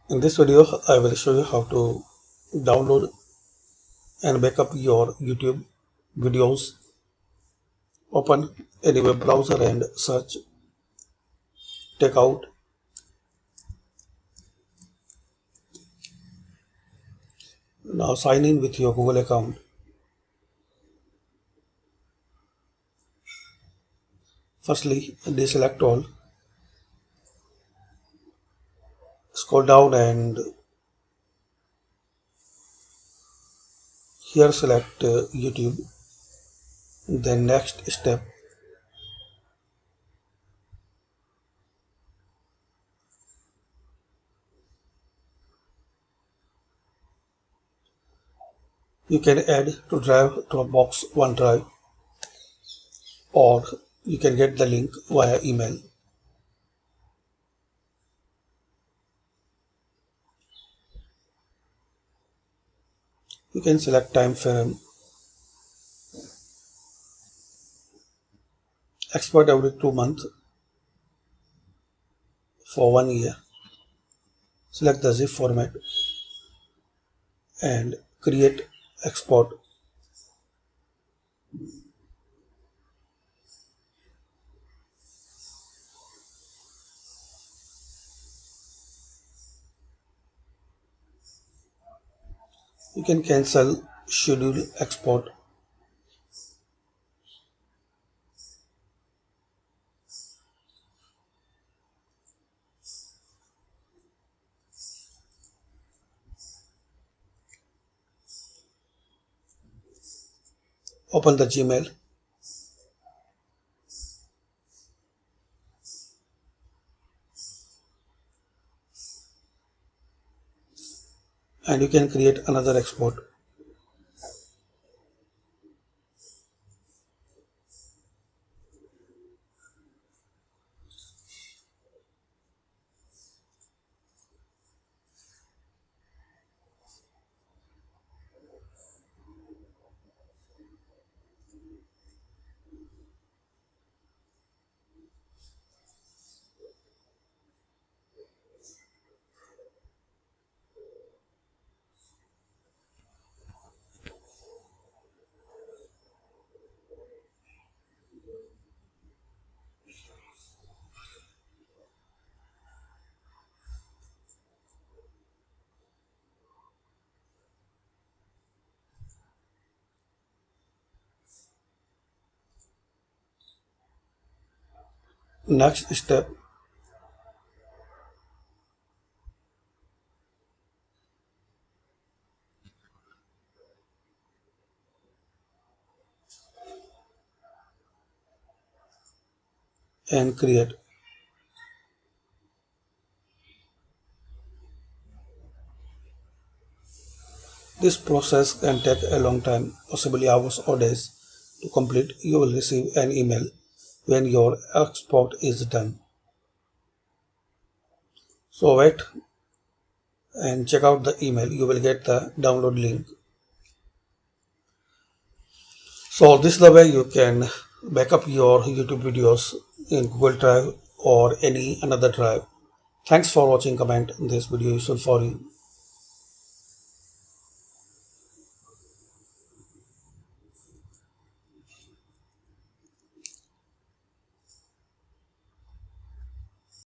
In this video, I will show you how to download and backup your YouTube videos. Open any web browser and search takeout. Now sign in with your Google account. Firstly, deselect all. Scroll down and here select YouTube. Then next step, you can add to Drive, Dropbox, OneDrive, or you can get the link via email. You can select time frame, export every 2 months for 1 year. Select the zip format and create export. You can cancel schedule export. Open the Gmail. And you can create another export. Next step, and create. This process can take a long time, possibly hours or days to complete. You will receive an email when your export is done. So wait and check out the email. You will get the download link. So this is the way you can backup your YouTube videos in Google Drive or any another drive. Thanks for watching. Comment this video useful for you.